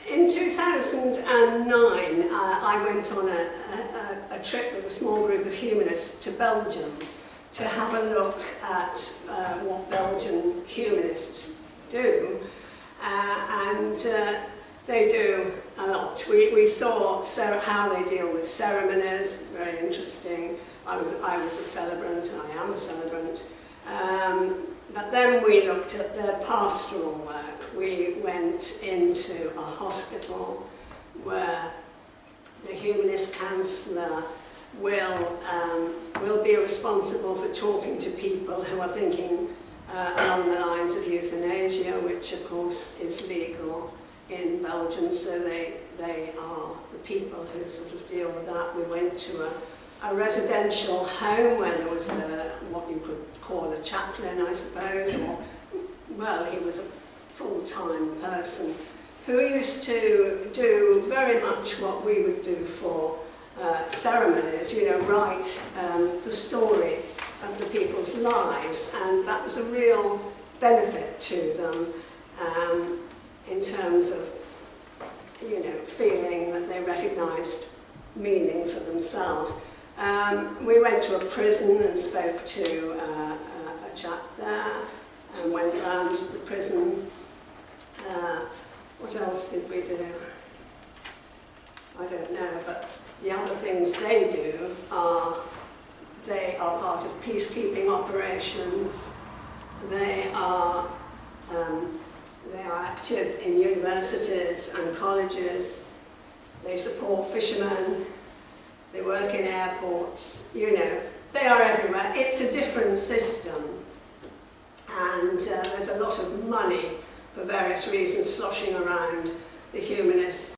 In 2009, I went on a trip with a small group of humanists to Belgium to have a look at what Belgian humanists do, and they do a lot. We saw how they deal with ceremonies, very interesting. I was a celebrant, I am a celebrant. But then we looked at their pastoral work. We went into a hospital where the humanist counsellor will be responsible for talking to people who are thinking along the lines of euthanasia, which of course is legal in Belgium, so they are the people who sort of deal with that. We went to a residential home where there was what you could call a chaplain, I suppose, or, well, he was a full-time person who used to do very much what we would do for ceremonies, you know, write the story of the people's lives, and that was a real benefit to them in terms of, you know, feeling that they recognised meaning for themselves. We went to a prison and spoke to a chap there, and went round to the prison. What else did we do? I don't know, but the other things they do are part of peacekeeping operations. They are active in universities and colleges. They support fishermen. They work in airports. You know, they are everywhere. It's a different system, and there's a lot of money for various reasons sloshing around the humanists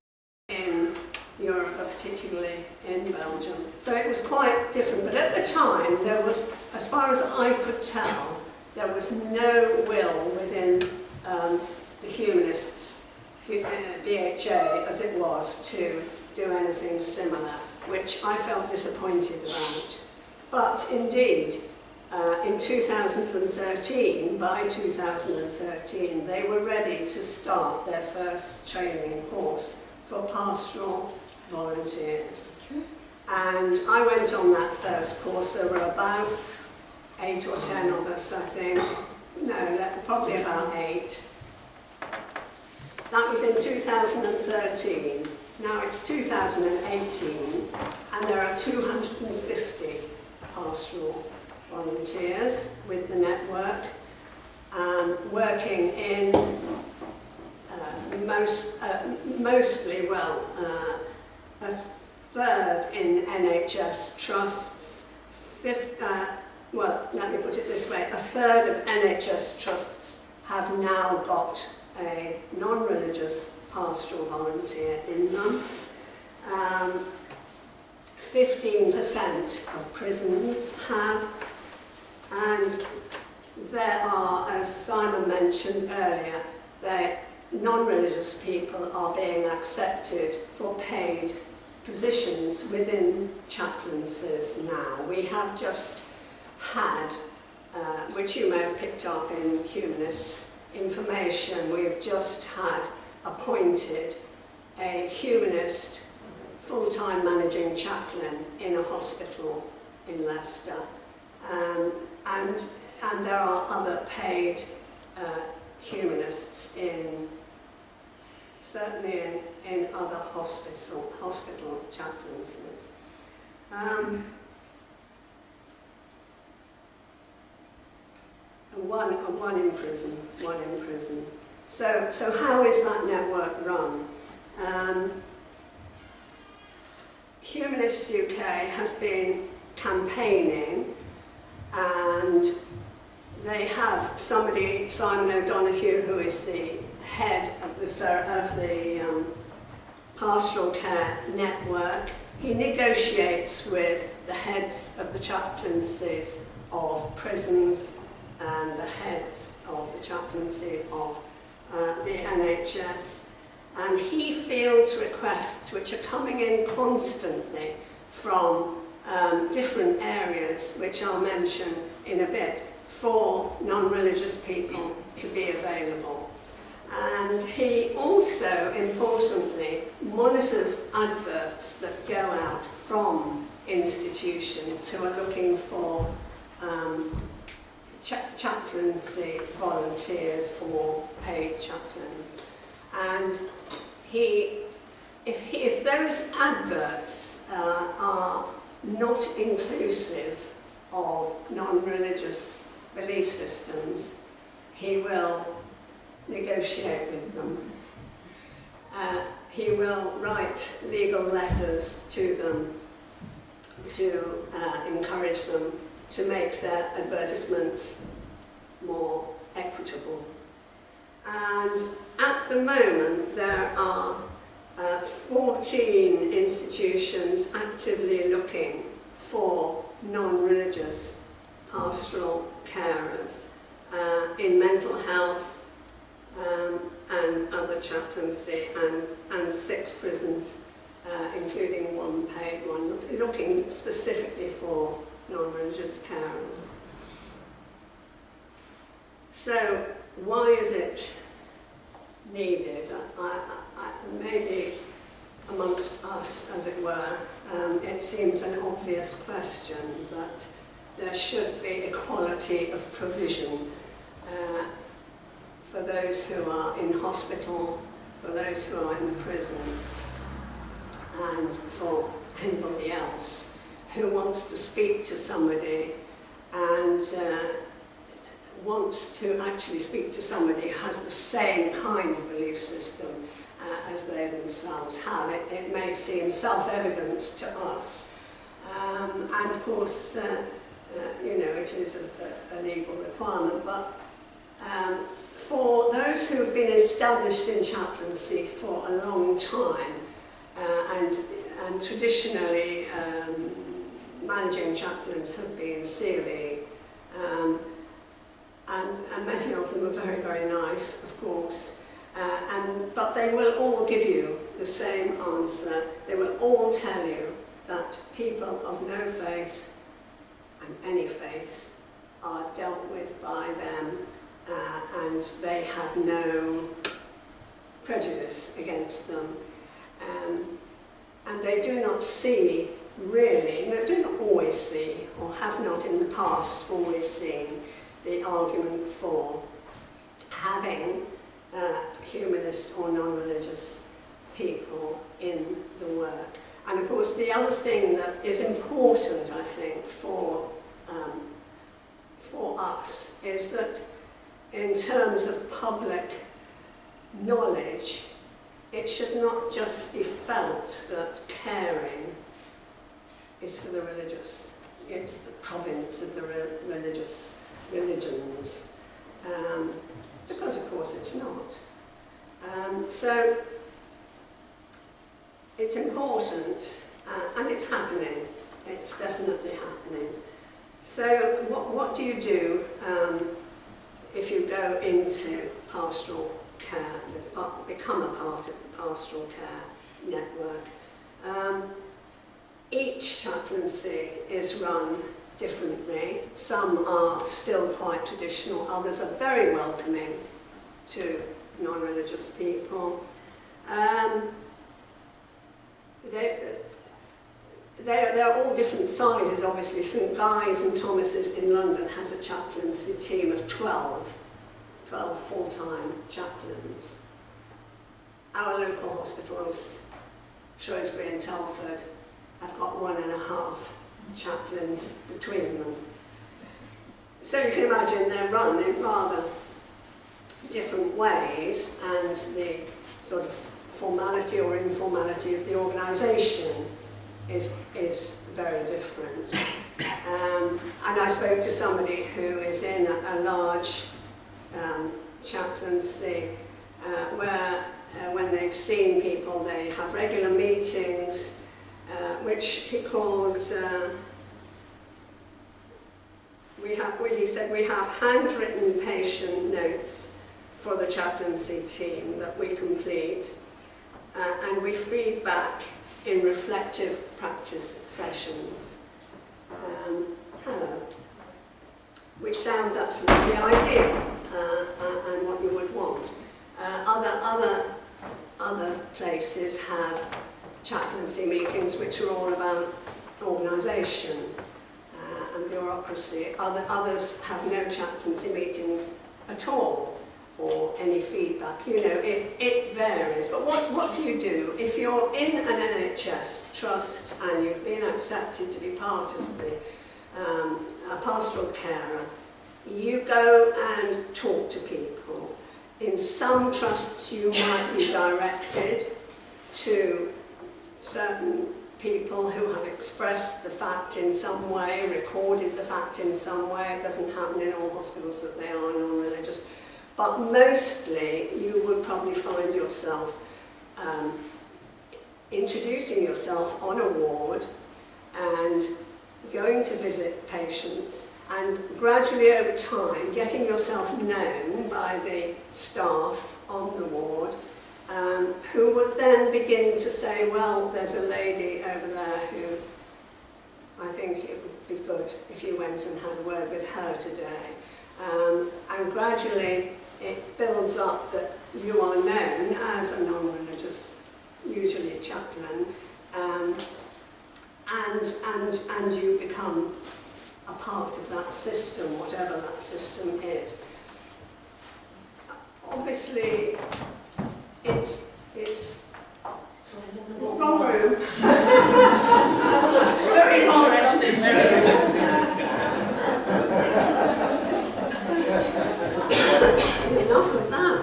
in Europe, particularly in Belgium. So it was quite different, but at the time there was, as far as I could tell, there was no will within the humanists, BHA as it was, to do anything similar, which I felt disappointed about. But indeed, in 2013, by 2013, they were ready to start their first training course for pastoral volunteers. And I went on that first course. There were about 8 or 10 of us, I think. No, probably about 8. That was in 2013. Now it's 2018, and there are 250 pastoral volunteers with the network, working in mostly, well, a third in NHS trusts. Well, let me put it this way, a third of NHS trusts have now got a non-religious pastoral volunteer in them. 15% of prisons have, and there are, as Simon mentioned earlier, non-religious people are being accepted for paid positions within chaplaincies now. We have just had, which you may have picked up in Humanist information, we have just had appointed a Humanist full-time managing chaplain in a hospital in Leicester. And there are other paid humanists certainly in other hospital chaplaincies. One in prison. So how is that network run? Humanists UK has been campaigning, and they have somebody, Simon O'Donoghue, who is the head of the Pastoral Care Network. He negotiates with the heads of the chaplaincies of prisons and the heads of the chaplaincy of the NHS. And he fields requests which are coming in constantly from different areas, which I'll mention in a bit, for non-religious people to be available. And also, importantly, monitors adverts that go out from institutions who are looking for chaplaincy volunteers or paid chaplains. And if those adverts are not inclusive of non-religious belief systems, he will negotiate with them. He will write legal letters to them to encourage them to make their advertisements more equitable. And at the moment there are 14 institutions actively looking for non-religious pastoral carers in mental health and other chaplaincy, and 6 prisons, including 1 paid one, looking specifically for non-religious carers. So why is it needed? Maybe amongst us, as it were, it seems an obvious question, but there should be equality of provision for those who are in hospital, for those who are in prison, and for anybody else who wants to speak to somebody and wants to actually speak to somebody who has the same kind of belief system as they themselves have. It may seem self-evident to us, and of course, you know, it is a legal requirement, but for those who have been established in chaplaincy for a long time, and traditionally managing chaplains have been CV, and many of them are very, very nice, of course, but they will all give you the same answer. They will all tell you that people of no faith and any faith are dealt with by them, and they have no prejudice against them. And they do not see, really, no, do not always see, or have not in the past always seen, the argument for having humanist or non-religious people in the work. And of course, the other thing that is important, I think, for us is that in terms of public knowledge, it should not just be felt that caring is for the religious. It's the province of the religious religions, because of course it's not. So it's important, and it's happening. It's definitely happening. So what do you do if you go into pastoral care, become a part of the pastoral care network? Each chaplaincy is run differently. Some are still quite traditional, others are very welcoming to non-religious people. They're all different sizes, obviously. St Guy's and Thomas's in London has a chaplaincy team of 12 full-time chaplains. Our local hospitals, Shrewsbury and Telford, have got 1.5 chaplains between them. So you can imagine they're run in rather different ways, and the sort of formality or informality of the organisation is very different. And I spoke to somebody who is in a large chaplaincy where when they've seen people, they have regular meetings, which he called, he said, we have handwritten patient notes for the chaplaincy team that we complete, and we feed back in reflective practice sessions. Which sounds absolutely ideal and what you would want. Other places have chaplaincy meetings which are all about organisation and bureaucracy. Others have no chaplaincy meetings at all, or any feedback. You know, it varies. But what do you do if you're in an NHS trust and you've been accepted to be part of the a pastoral carer? You go and talk to people. In some trusts you might be directed to certain people who have expressed the fact in some way, recorded the fact in some way. It doesn't happen in all hospitals that they are non-religious. But mostly you would probably find yourself introducing yourself on a ward and going to visit patients, and gradually over time getting yourself known by the staff on the ward, who would then begin to say, well, there's a lady over there who I think it would be good if you went and had a word with her today. And gradually it builds up that you are known as a non-religious, usually a chaplain, and you become a part of that system, whatever that system is. Obviously, it's wrong room. Very interesting. Enough of that.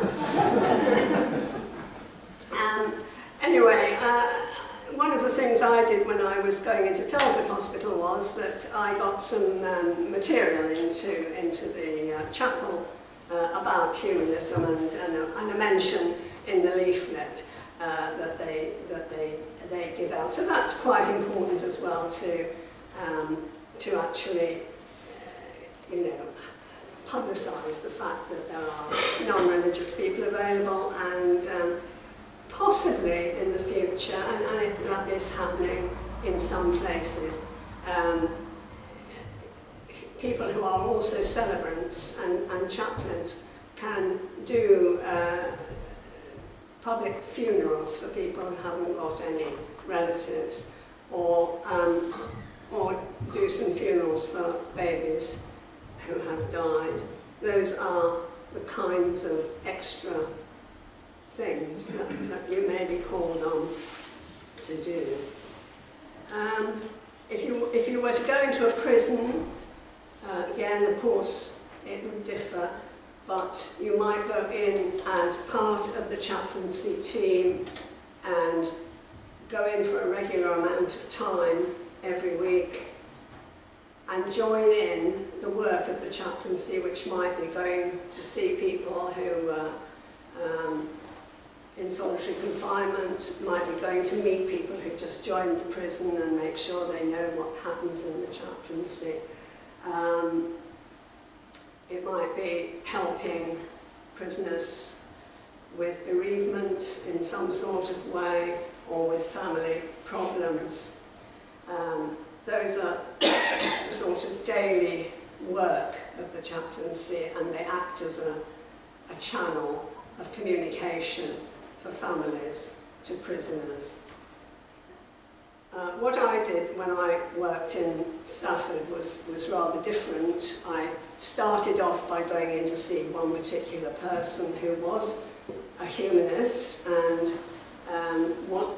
Anyway, one of the things I did when I was going into Telford Hospital was that I got some material into the chapel about humanism, and a mention in the leaflet that they give out. So that's quite important as well to actually publicise the fact that there are non-religious people available, and possibly in the future, and that is happening in some places, people who are also celebrants and chaplains can do public funerals for people who haven't got any relatives, or do some funerals for babies who have died. Those are the kinds of extra things that you may be called on to do. If you were to go into a prison, again, of course, it would differ, but you might go in as part of the chaplaincy team and go in for a regular amount of time every week and join in the work of the chaplaincy, which might be going to see people who in solitary confinement, might be going to meet people who've just joined the prison and make sure they know what happens in the chaplaincy. It might be helping prisoners with bereavement in some sort of way, or with family problems. Those are the sort of daily work of the chaplaincy, and they act as a channel of communication for families to prisoners. What I did when I worked in Stafford was rather different. I started off by going in to see one particular person who was a humanist, and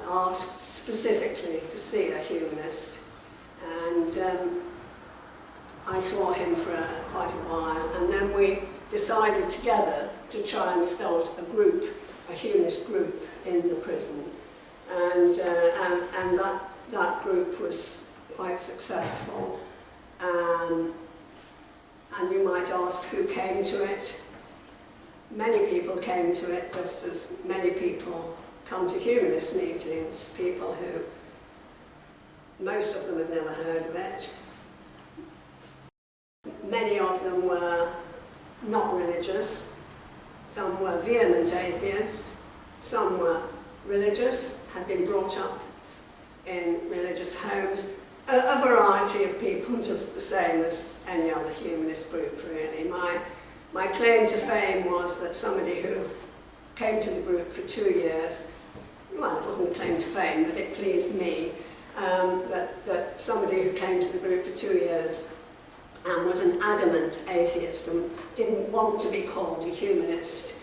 asked specifically to see a humanist. And I saw him for quite a while, and then we decided together to try and start a humanist group in the prison. And that group was quite successful. And you might ask who came to it. Many people came to it, just as many people come to humanist meetings, people who, most of them had never heard of it. Many of them were not religious. Some were vehement atheists. Some were religious, had been brought up in religious homes. A variety of people, just the same as any other humanist group, really. My claim to fame was that somebody who came to the group for 2 years well, it wasn't a claim to fame, but it pleased me that somebody who came to the group for 2 years and was an adamant atheist and didn't want to be called a humanist,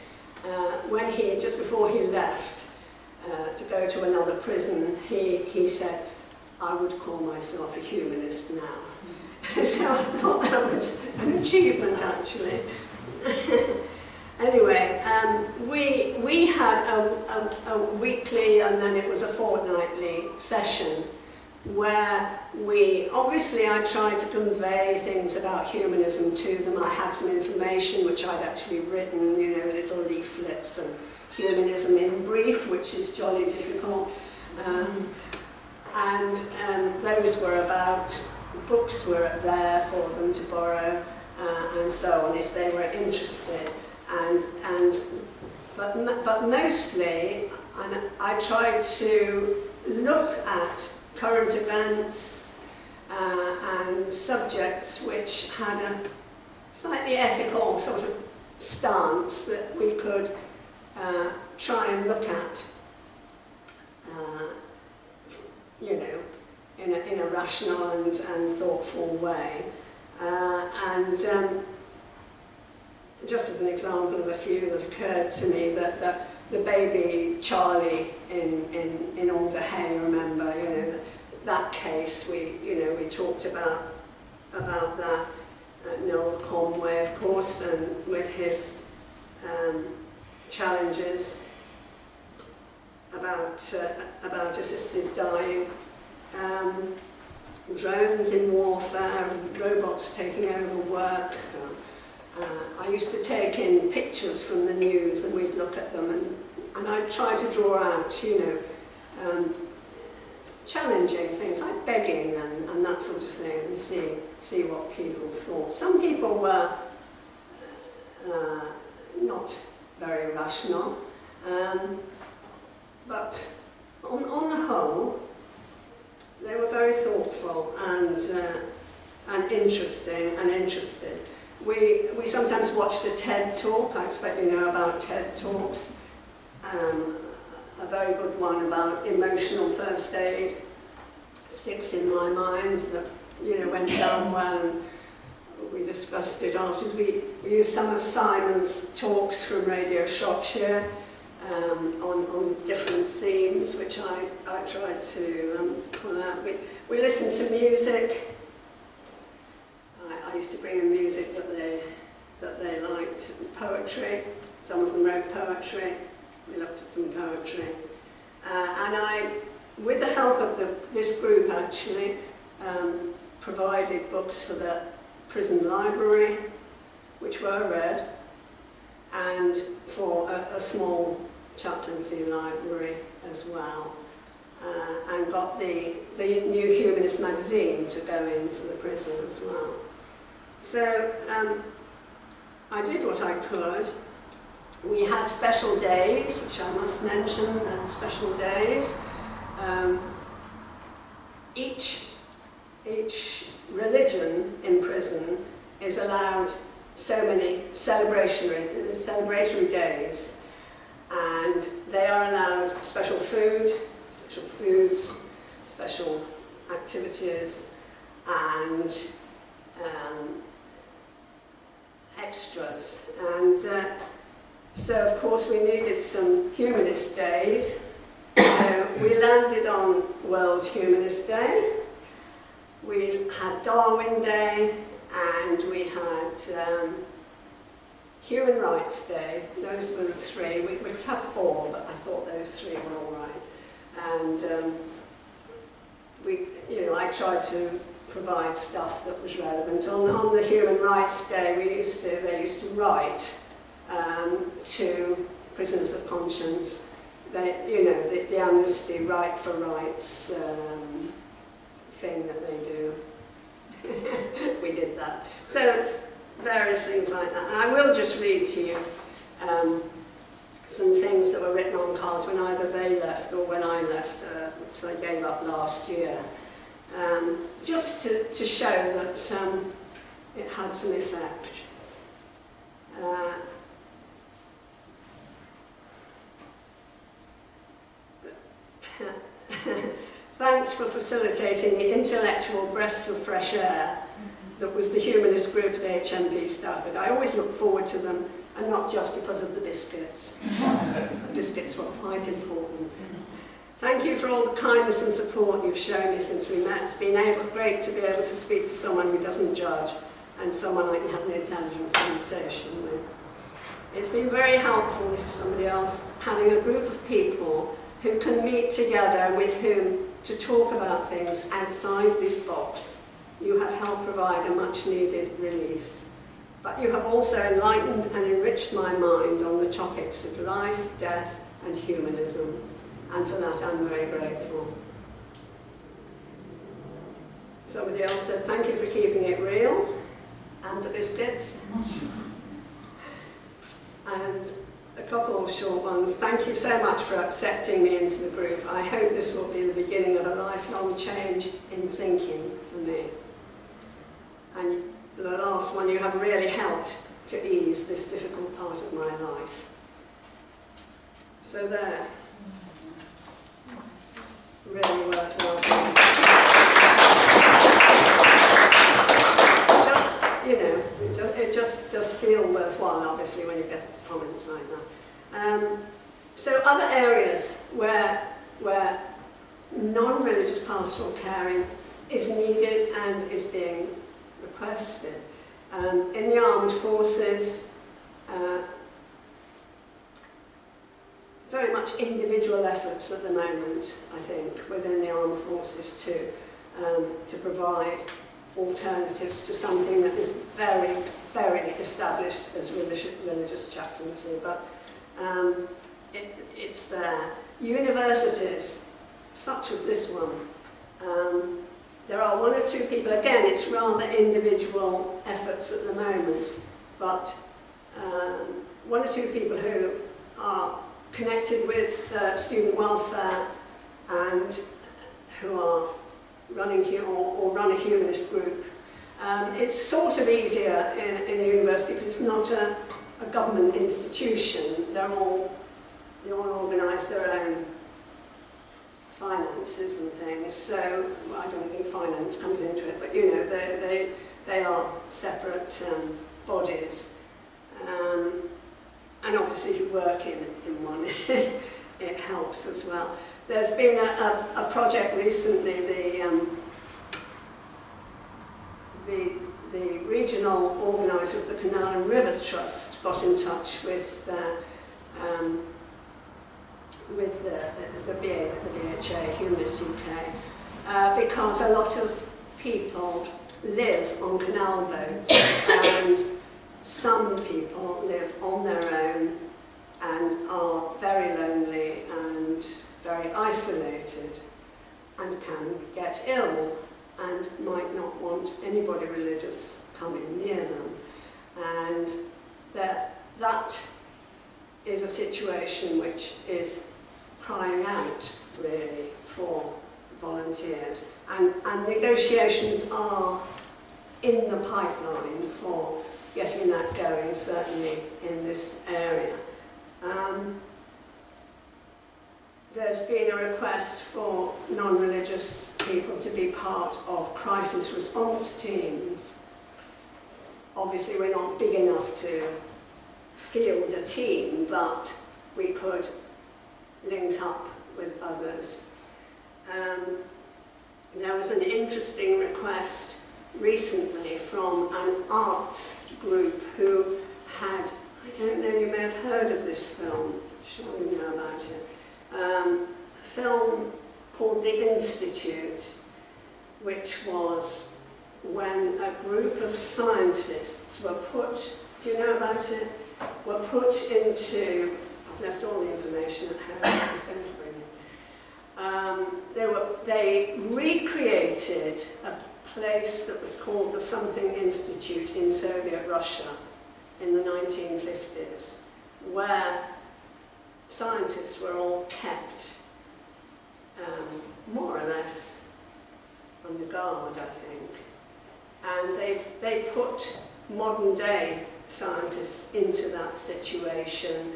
when he, just before he left to go to another prison, he said, I would call myself a humanist now. So I thought that was an achievement, actually. Anyway, we had a weekly, and then it was a fortnightly session where I tried to convey things about humanism to them. I had some information which I'd actually written, you know, little leaflets, and humanism in brief, which is jolly difficult. And those were about, books were there for them to borrow, and so on, if they were interested. But mostly, I tried to look at current events and subjects which had a slightly ethical sort of stance that we could try and look at, you know, in a rational and thoughtful way. Just as an example of a few that occurred to me, that the baby Charlie in Alder Hay, remember, you know, that case, we talked about that. Noel Conway, of course, and with his challenges about assisted dying, drones in warfare, robots taking over work. I used to take in pictures from the news, and we'd look at them, and I'd try to draw out, you know, challenging things like begging and that sort of thing, and see what people thought. Some people were not very rational, but on the whole, they were very thoughtful and interesting and interested. We sometimes watched a TED talk. I expect you know about TED talks. A very good one about emotional first aid sticks in my mind, that, you know, went down well, and we discussed it afterwards. We used some of Simon's talks from Radio Shropshire on different themes, which I tried to pull out. We listened to music. I used to bring in music that they liked. Poetry. Some of them wrote poetry. We looked at some poetry. And with the help of this group, actually, provided books for the prison library, which were read, and for a small chaplaincy library as well, and got the new Humanist magazine to go into the prison as well. So I did what I could. We had special days, which I must mention, special days. Each religion in prison is allowed so many celebratory days, and they are allowed special food, special foods, special activities, and extras. And so, of course, we needed some Humanist days. So we landed on World Humanist Day. We had Darwin Day, and we had Human Rights Day. Those were the three. We could have four, but I thought those three were all right. And I tried to provide stuff that was relevant. On the Human Rights Day, they used to write to prisoners of conscience. The amnesty, right for rights thing that they do. We did that. So various things like that. And I will just read to you some things that were written on cards when either they left or when I left, which I gave up last year, just to show that it had some effect. thanks for facilitating the intellectual breaths of fresh air that was the Humanist group at HMP Stafford. I always look forward to them, and not just because of the biscuits. The biscuits were quite important. Thank you for all the kindness and support you've shown me since we met. It's been great to be able to speak to someone who doesn't judge, and someone I can have an intelligent conversation with. It's been very helpful, this is somebody else, having a group of people who can meet together with whom to talk about things outside this box. You have helped provide a much needed release. But you have also enlightened and enriched my mind on the topics of life, death and humanism. And for that I'm very grateful. Somebody else said, thank you for keeping it real, and the biscuits. And a couple of short ones. Thank you so much for accepting me into the group. I hope this will be the beginning of a lifelong change in thinking for me. And the last one, you have really helped to ease this difficult part of my life. So there. Really worthwhile things. Just, you know, it just does feel worthwhile, obviously, when you get comments like that. So other areas where non-religious pastoral caring is needed and is being requested. In the armed forces, very much individual efforts at the moment, I think, within the armed forces too, to provide alternatives to something that is very, very established as religious chaplaincy, but it's there. Universities, such as this one, there are one or two people, again, it's rather individual efforts at the moment, but one or two people who are connected with student welfare and who are running or run a humanist group. It's sort of easier in a university because it's not a government institution. They all organise their own finances and things. So well, I don't think finance comes into it, but you know they are separate bodies. And obviously if you work in one, it helps as well. There's been a project recently, the regional organiser of the Canal and River Trust got in touch with the BHA, Humanist UK, because a lot of people live on canal boats and some people live on their own and are very lonely and very isolated and can get ill and might not want anybody religious coming near them. And that is a situation which is crying out really for volunteers. And negotiations are in the pipeline for getting that going, certainly in this area. There's been a request for non-religious people to be part of crisis response teams. Obviously we're not big enough to field a team, but we could link up with others. There was an interesting request recently from an arts group who had, I don't know, you may have heard of this film, I'm sure you know about it, a film called The Institute, which was when a group of scientists were put, do you know about it? Were put into, I've left all the information at home, I was going to bring it. They recreated a place that was called the Something Institute in Soviet Russia in the 1950s, where scientists were all kept more or less under guard, I think. And they put modern day scientists into that situation.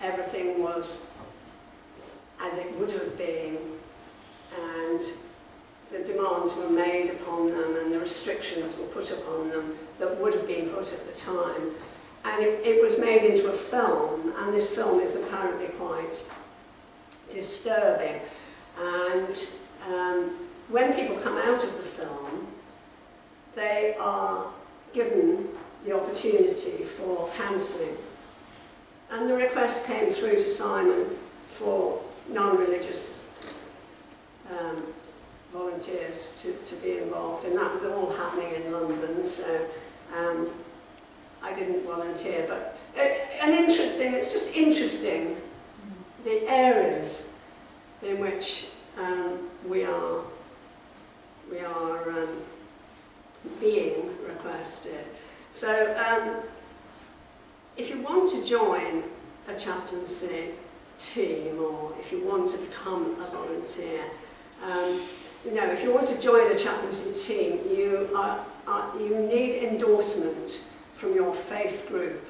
Everything was as it would have been, and demands were made upon them and the restrictions were put upon them that would have been put at the time. And it was made into a film, and this film is apparently quite disturbing. And when people come out of the film, they are given the opportunity for counselling. And the request came through to Simon for non-religious volunteers to be involved, and that was all happening in London, so I didn't volunteer, but it's just interesting the areas in which we are being requested. So if you want to join a chaplaincy team, or if you want to become a volunteer, if you want to join a chaplaincy team, you need endorsement from your faith group.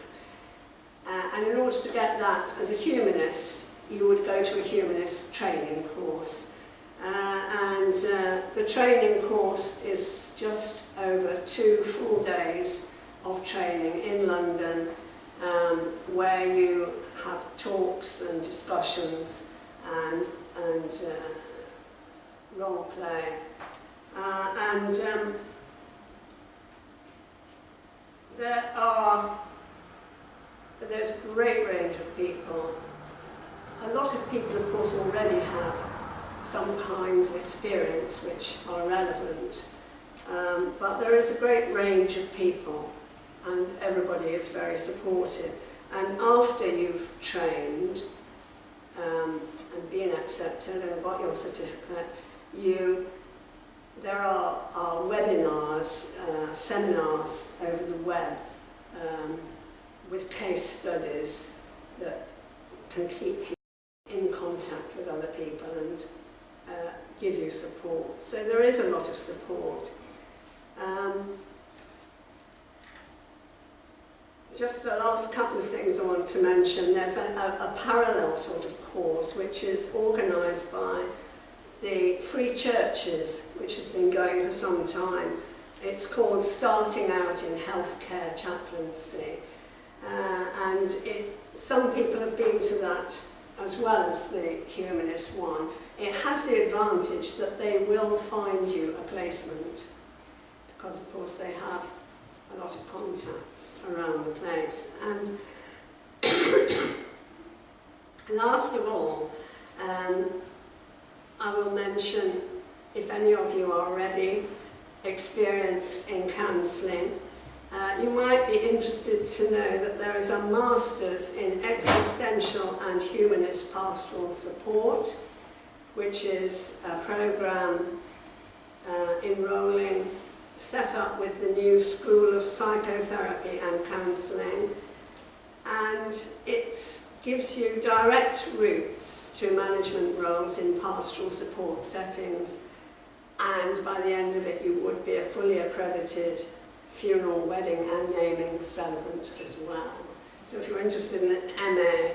And in order to get that as a humanist, you would go to a humanist training course. And the training course is just over 2 full days of training in London, where you have talks and discussions and role play. There's a great range of people. A lot of people, of course, already have some kinds of experience which are relevant, but there is a great range of people, and everybody is very supportive. And after you've trained and been accepted and got your certificate, there are webinars, seminars over the web with case studies that can keep you in contact with other people and give you support. So there is a lot of support. Just the last couple of things I want to mention. There's a parallel sort of course which is organised by the Free Churches, which has been going for some time. It's called Starting Out in Healthcare Chaplaincy. Some people have been to that as well as the Humanist one. It has the advantage that they will find you a placement, because of course they have a lot of contacts around the place. And last of all, I will mention, if any of you are already experienced in counselling, you might be interested to know that there is a Master's in Existential and Humanist Pastoral Support, which is a programme set up with the new School of Psychotherapy and Counselling, and it gives you direct routes to management roles in pastoral support settings, and by the end of it you would be a fully accredited funeral, wedding and naming celebrant as well. So if you're interested in an MA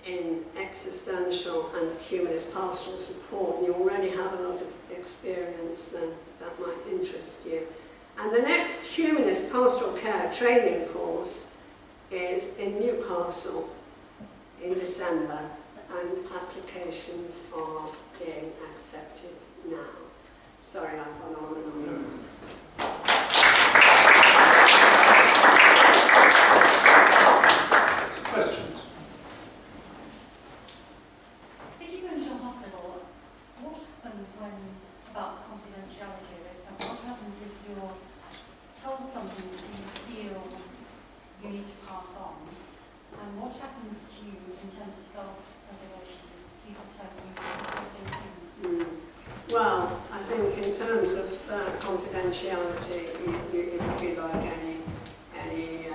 in existential and humanist pastoral support, and you already have a lot of experience, then that might interest you. And the next Humanist Pastoral Care training course is in Newcastle in December, and applications are being accepted now. Sorry, I've gone on and on. Questions? If you go into a hospital, what happens about confidentiality? What happens if you're told something that you feel you need to pass on? And what happens to you in terms of self-preservation if you determine you're discussing things? Well, I think in terms of confidentiality, it would be like any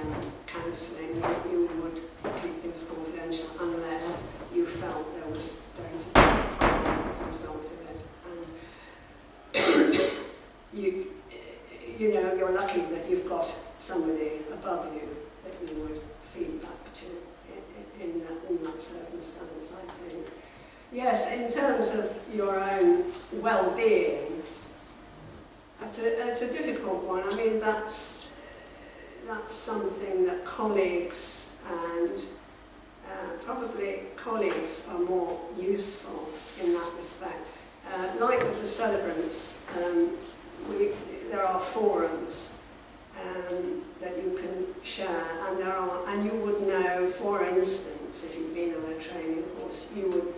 counselling. You would keep things confidential unless you felt there was going to be a problem as a result of it. And you're lucky that you've got somebody above you that you would feed back to in that circumstance, I think. Yes, in terms of your own well-being, it's a difficult one. I mean, that's something that colleagues and probably colleagues are more useful in that respect. Like with the celebrants, there are forums that you can share, and you would know, for instance, if you've been on a training course, you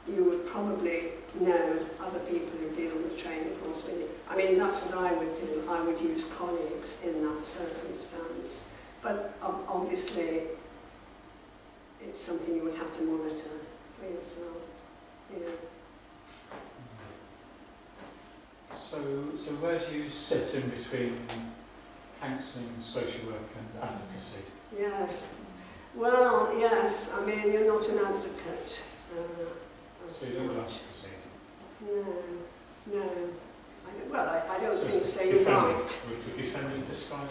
would probably know other people who've been on the training course with you. I mean, that's what I would do. I would use colleagues in that circumstance. But obviously, it's something you would have to monitor for yourself. Yeah. So where do you sit in between counselling, social work and advocacy? Yes. Well, yes. I mean, you're not an advocate. So you don't advocacy? No. I don't think so. You're Defending. right. Would defending describe it?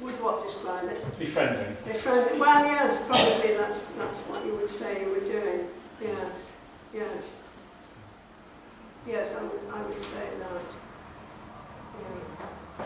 Would what describe it? Befriending. Befriending. Well, yes, probably that's what you would say you were doing. Yes. Yes, I would say that. Yeah.